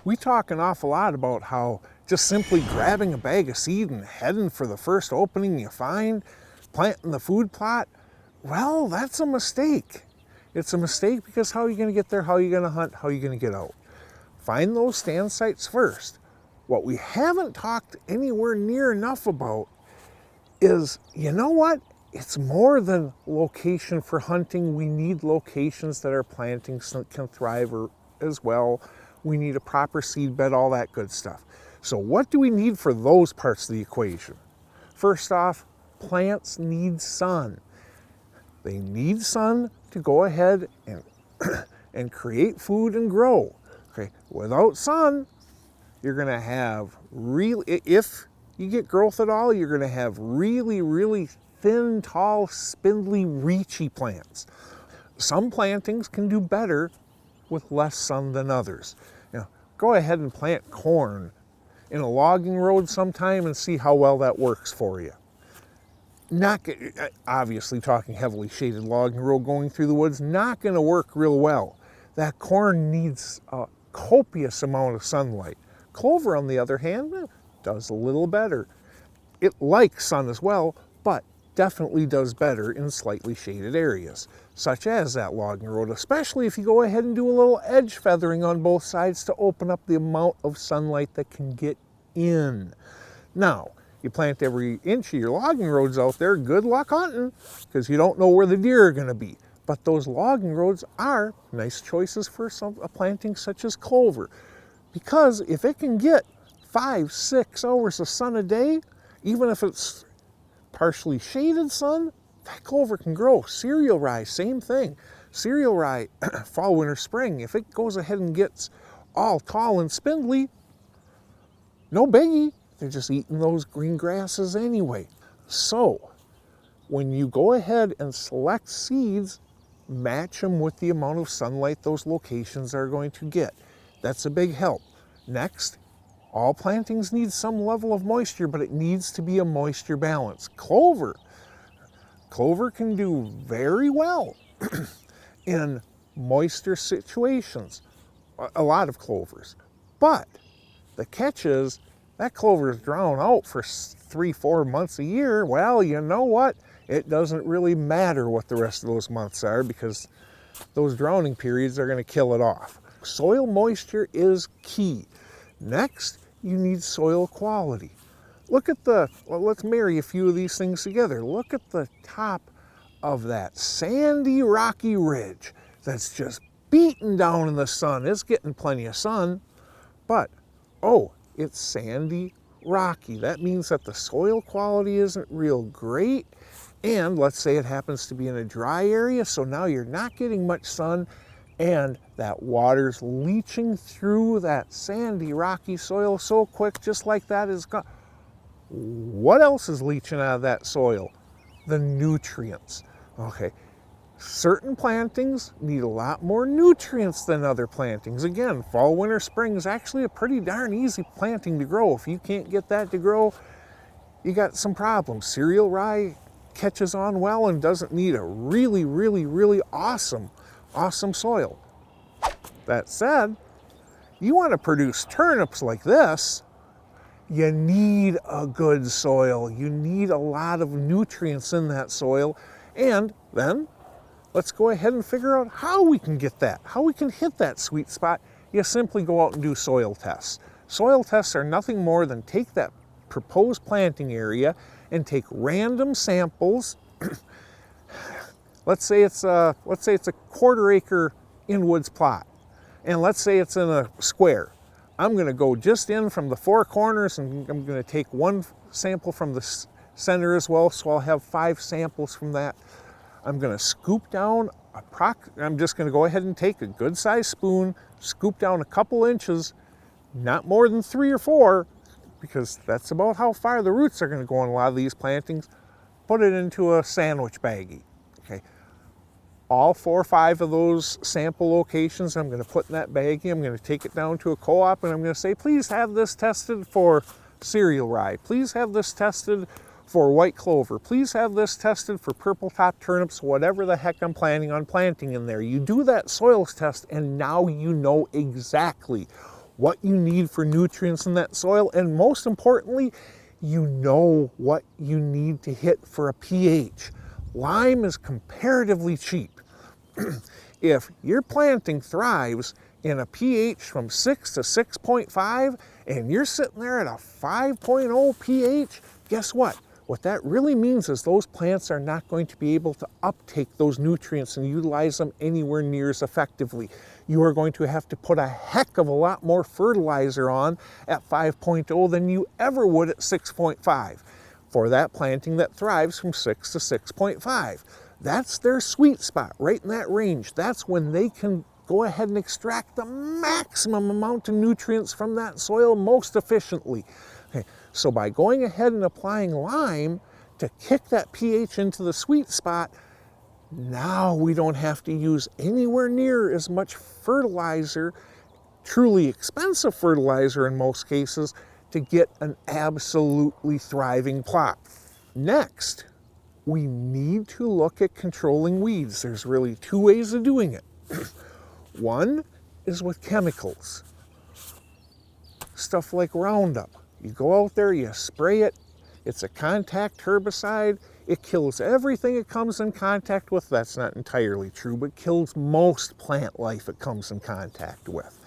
We talk an awful lot about how just simply grabbing a bag of seed and heading for the first opening you find, planting the food plot, well, that's a mistake. It's a mistake because how are you going to get there? How are you going to hunt? How are you going to get out? Find those stand sites first. What we haven't talked anywhere near enough about is, you know what? It's more than location for hunting. We need locations that our plantings can thrive as well. We need a proper seed bed, all that good stuff. So what do we need for those parts of the equation? First off, plants need sun. They need sun to go ahead and, and create food and grow. Okay, without sun, you're gonna have if you get growth at all, you're gonna have really thin, tall, spindly, reachy plants. Some plantings can do better with less sun than others. You know, go ahead and plant corn in a logging road sometime and see how well that works for you. Not obviously talking heavily shaded logging road going through the woods, not going to work real well. That corn needs a copious amount of sunlight. Clover, on the other hand, does a little better. It likes sun as well, but definitely does better in slightly shaded areas, such as that logging road, especially if you go ahead and do a little edge feathering on both sides to open up the amount of sunlight that can get in. Now, you plant every inch of your logging roads out there, good luck hunting, because you don't know where the deer are going to be. But those logging roads are nice choices for a planting such as clover, because if it can get 5-6 hours of sun a day, even if it's partially shaded sun, that clover can grow. Cereal rye, same thing. Cereal rye, fall, winter, spring, if it goes ahead and gets all tall and spindly, no biggie. They're just eating those green grasses anyway. So, when you go ahead and select seeds, match them with the amount of sunlight those locations are going to get. That's a big help. Next, all plantings need some level of moisture, but it needs to be a moisture balance. Clover can do very well in moisture situations, a lot of clovers. But the catch is, that clover is drowned out for 3-4 months a year. Well, you know what? It doesn't really matter what the rest of those months are, because those drowning periods are going to kill it off. Soil moisture is key. Next, you need soil quality. Look at let's marry a few of these things together. Look at the top of that sandy, rocky ridge that's just beaten down in the sun. It's getting plenty of sun, but, it's sandy, rocky. That means that the soil quality isn't real great. And let's say it happens to be in a dry area, so now you're not getting much sun, and that water's leaching through that sandy, rocky soil so quick, just like that is gone. What else is leaching out of that soil? The nutrients. Okay. Certain plantings need a lot more nutrients than other plantings. Again, fall, winter, spring is actually a pretty darn easy planting to grow. If you can't get that to grow, you got some problems. Cereal rye catches on well and doesn't need a really awesome soil. That said, you want to produce turnips like this, you need a good soil. You need a lot of nutrients in that soil. And then let's go ahead and figure out how we can get that, how we can hit that sweet spot. You simply go out and do soil tests. Soil tests are nothing more than take that proposed planting area and take random samples. let's say it's a 1/4 acre in-woods plot, and let's say it's in a square. I'm going to go just in from the 4 corners, and I'm going to take 1 sample from the center as well, so I'll have 5 samples from that. I'm going to scoop down I'm just going to go ahead and take a good sized spoon, scoop down a couple inches, not more than 3 or 4, because that's about how far the roots are going to go on a lot of these plantings. Put it into a sandwich baggie. Okay, all 4 or 5 of those sample locations I'm going to put in that baggie. I'm going to take it down to a co-op, and I'm going to say, please have this tested for cereal rye. Please have this tested for white clover. Please have this tested for purple top turnips, whatever the heck I'm planning on planting in there. You do that soils test, and now you know exactly what you need for nutrients in that soil, and most importantly, you know what you need to hit for a pH. Lime is comparatively cheap. If your planting thrives in a pH from 6 to 6.5 and you're sitting there at a 5.0 pH, guess what? What that really means is those plants are not going to be able to uptake those nutrients and utilize them anywhere near as effectively. You are going to have to put a heck of a lot more fertilizer on at 5.0 than you ever would at 6.5 for that planting that thrives from 6 to 6.5. That's their sweet spot, right in that range. That's when they can go ahead and extract the maximum amount of nutrients from that soil most efficiently. Okay, so by going ahead and applying lime to kick that pH into the sweet spot, now we don't have to use anywhere near as much fertilizer, truly expensive fertilizer in most cases, to get an absolutely thriving plot. Next, we need to look at controlling weeds. There's really two ways of doing it. One is with chemicals. Stuff like Roundup. You go out there, you spray it, it's a contact herbicide, it kills everything it comes in contact with. That's not entirely true, but kills most plant life it comes in contact with.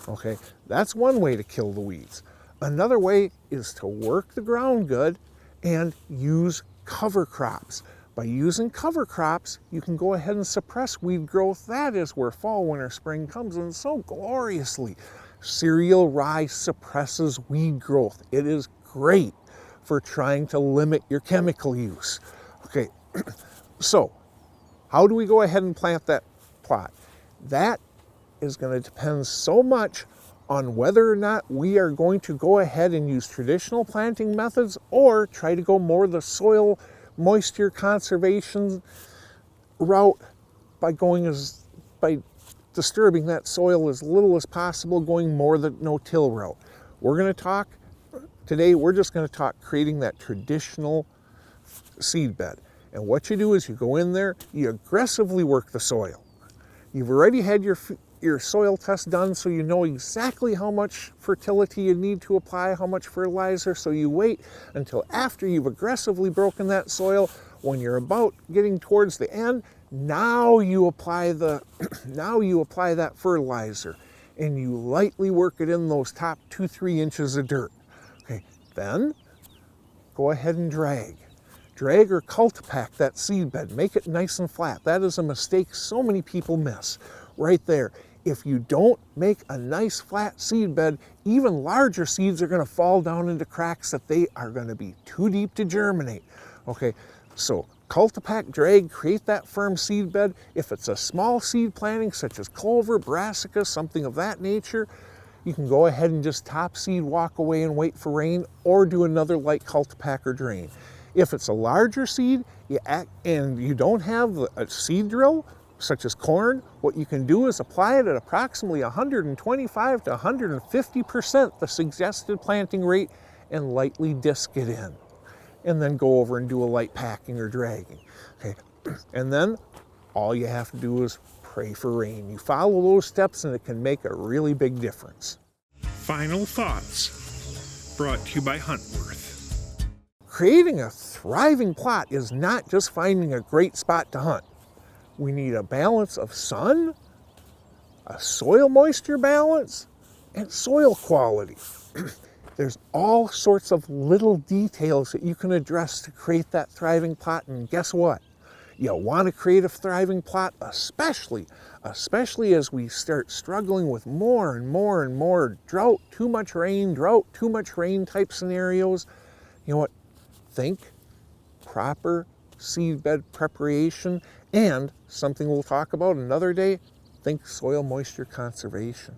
Okay, that's one way to kill the weeds. Another way is to work the ground good and use cover crops. By using cover crops, you can go ahead and suppress weed growth. That is where fall, winter, spring comes in so gloriously. Cereal rye suppresses weed growth. It is great for trying to limit your chemical use. Okay, so how do we go ahead and plant that plot? That is going to depend so much on whether or not we are going to go ahead and use traditional planting methods or try to go more the soil moisture conservation route by disturbing that soil as little as possible, going more the no-till route. Today we're just going to talk creating that traditional seed bed. And what you do is you go in there, you aggressively work the soil. You've already had your soil test done, so you know exactly how much fertility you need to apply, how much fertilizer, so you wait until after you've aggressively broken that soil. When you're about getting towards the end, now you apply that fertilizer and you lightly work it in those top 2-3 inches of dirt. Okay, then go ahead and drag or cultipack that seed bed. Make it nice and flat. That is a mistake so many people miss right there. If you don't make a nice flat seed bed, even larger seeds are going to fall down into cracks that they are going to be too deep to germinate. Okay, so cultipack, drag, create that firm seed bed. If it's a small seed planting such as clover, brassica, something of that nature, you can go ahead and just top seed, walk away and wait for rain, or do another light cultipack or drain. If it's a larger seed and you don't have a seed drill, such as corn, what you can do is apply it at approximately 125 to 150% the suggested planting rate and lightly disc it in. And then go over and do a light packing or dragging. Okay, and then all you have to do is pray for rain. You follow those steps and it can make a really big difference. Final thoughts, brought to you by Huntworth. Creating a thriving plot is not just finding a great spot to hunt. We need a balance of sun, a soil moisture balance, and soil quality. There's all sorts of little details that you can address to create that thriving plot, and guess what? You want to create a thriving plot, especially as we start struggling with more and more drought, too much rain type scenarios. You know what? Think proper seed bed preparation, and something we'll talk about another day, think soil moisture conservation.